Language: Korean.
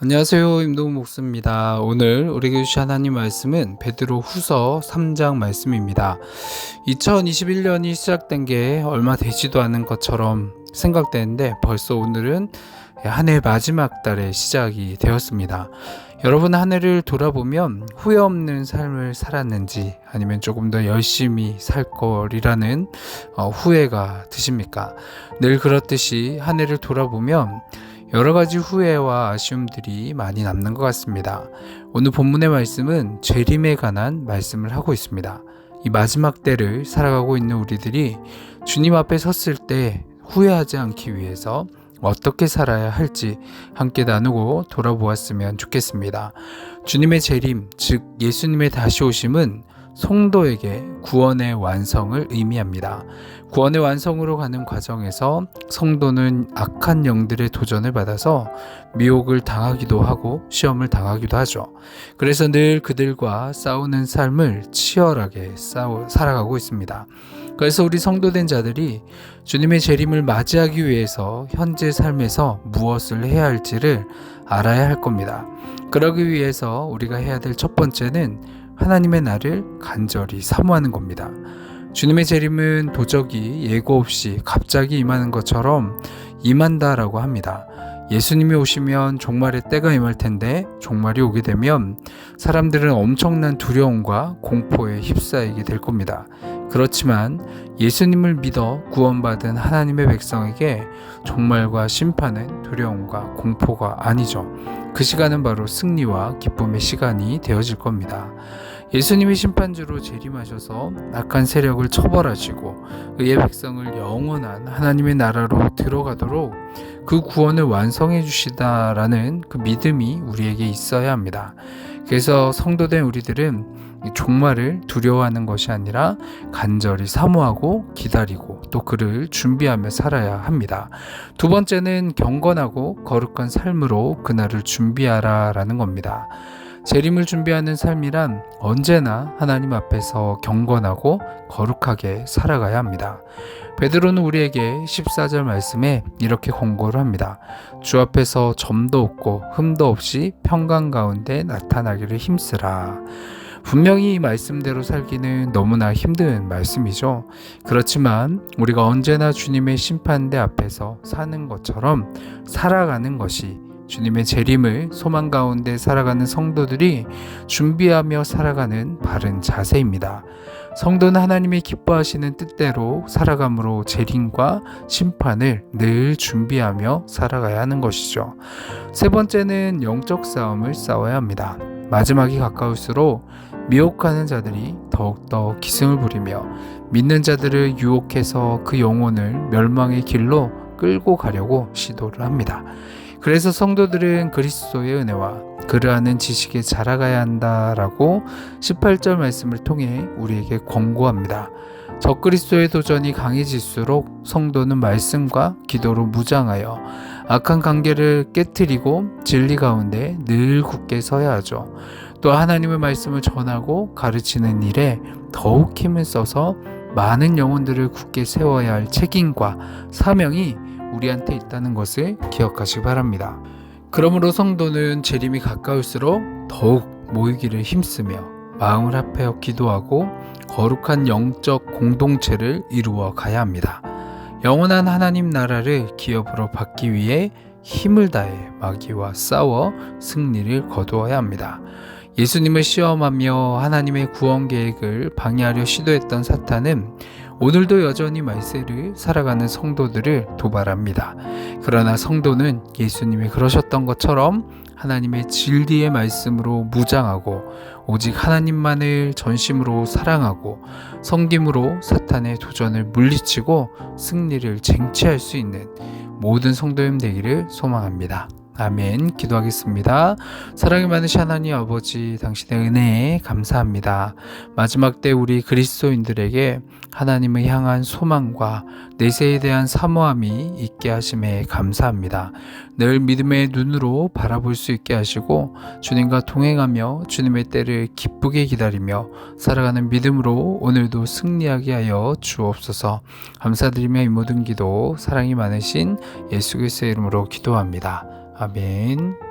안녕하세요. 임동훈 목사입니다. 오늘 우리에게 주신 하나님 말씀은 베드로 후서 3장 말씀입니다. 2021년이 시작된 게 얼마 되지도 않은 것처럼 생각되는데 벌써 오늘은 한 해 마지막 달의 시작이 되었습니다. 여러분 한 해를 돌아보면 후회 없는 삶을 살았는지 아니면 조금 더 열심히 살 거리라는 후회가 드십니까? 늘 그렇듯이 한 해를 돌아보면 여러 가지 후회와 아쉬움들이 많이 남는 것 같습니다. 오늘 본문의 말씀은 재림에 관한 말씀을 하고 있습니다. 이 마지막 때를 살아가고 있는 우리들이 주님 앞에 섰을 때 후회하지 않기 위해서 어떻게 살아야 할지 함께 나누고 돌아보았으면 좋겠습니다. 주님의 재림, 즉 예수님의 다시 오심은 성도에게 구원의 완성을 의미합니다. 구원의 완성으로 가는 과정에서 성도는 악한 영들의 도전을 받아서 미혹을 당하기도 하고 시험을 당하기도 하죠. 그래서 늘 그들과 싸우는 삶을 치열하게 살아가고 있습니다. 그래서 우리 성도된 자들이 주님의 재림을 맞이하기 위해서 현재 삶에서 무엇을 해야 할지를 알아야 할 겁니다. 그러기 위해서 우리가 해야 될 첫 번째는 하나님의 날을 간절히 사모하는 겁니다. 주님의 재림은 도적이 예고 없이 갑자기 임하는 것처럼 임한다라고 합니다. 예수님이 오시면 종말의 때가 임할 텐데 종말이 오게 되면 사람들은 엄청난 두려움과 공포에 휩싸이게 될 겁니다. 그렇지만 예수님을 믿어 구원받은 하나님의 백성에게 종말과 심판은 두려움과 공포가 아니죠. 그 시간은 바로 승리와 기쁨의 시간이 되어질 겁니다. 예수님이 심판주로 재림하셔서 악한 세력을 처벌하시고 의의 백성을 영원한 하나님의 나라로 들어가도록 그 구원을 완성해 주시다라는 그 믿음이 우리에게 있어야 합니다. 그래서 성도된 우리들은 종말을 두려워하는 것이 아니라 간절히 사모하고 기다리고 또 그를 준비하며 살아야 합니다. 두 번째는 경건하고 거룩한 삶으로 그날을 준비하라라는 겁니다. 재림을 준비하는 삶이란 언제나 하나님 앞에서 경건하고 거룩하게 살아가야 합니다. 베드로는 우리에게 14절 말씀에 이렇게 권고를 합니다. 주 앞에서 점도 없고 흠도 없이 평강 가운데 나타나기를 힘쓰라. 분명히 이 말씀대로 살기는 너무나 힘든 말씀이죠. 그렇지만 우리가 언제나 주님의 심판대 앞에서 사는 것처럼 살아가는 것이 주님의 재림을 소망 가운데 살아가는 성도들이 준비하며 살아가는 바른 자세입니다. 성도는 하나님이 기뻐하시는 뜻대로 살아감으로 재림과 심판을 늘 준비하며 살아가야 하는 것이죠. 세 번째는 영적 싸움을 싸워야 합니다. 마지막이 가까울수록 미혹하는 자들이 더욱더 기승을 부리며 믿는 자들을 유혹해서 그 영혼을 멸망의 길로 끌고 가려고 시도를 합니다. 그래서 성도들은 그리스도의 은혜와 그를 아는 지식에 자라가야 한다라고 18절 말씀을 통해 우리에게 권고합니다. 적그리스도의 도전이 강해질수록 성도는 말씀과 기도로 무장하여 악한 관계를 깨트리고 진리 가운데 늘 굳게 서야 하죠. 또 하나님의 말씀을 전하고 가르치는 일에 더욱 힘을 써서 많은 영혼들을 굳게 세워야 할 책임과 사명이 우리한테 있다는 것을 기억하시기 바랍니다. 그러므로 성도는 재림이 가까울수록 더욱 모이기를 힘쓰며 마음을 합하여 기도하고 거룩한 영적 공동체를 이루어 가야 합니다. 영원한 하나님 나라를 기업으로 받기 위해 힘을 다해 마귀와 싸워 승리를 거두어야 합니다. 예수님을 시험하며 하나님의 구원 계획을 방해하려 시도했던 사탄은 오늘도 여전히 말세를 살아가는 성도들을 도발합니다. 그러나 성도는 예수님이 그러셨던 것처럼 하나님의 진리의 말씀으로 무장하고 오직 하나님만을 전심으로 사랑하고 섬김으로 사탄의 도전을 물리치고 승리를 쟁취할 수 있는 모든 성도님 되기를 소망합니다. 아멘. 기도하겠습니다. 사랑이 많으신 하나님 아버지, 당신의 은혜에 감사합니다. 마지막 때 우리 그리스도인들에게 하나님을 향한 소망과 내세에 대한 사모함이 있게 하심에 감사합니다. 늘 믿음의 눈으로 바라볼 수 있게 하시고 주님과 동행하며 주님의 때를 기쁘게 기다리며 살아가는 믿음으로 오늘도 승리하게 하여 주옵소서. 감사드리며 이 모든 기도 사랑이 많으신 예수 그리스도의 이름으로 기도합니다. 아멘.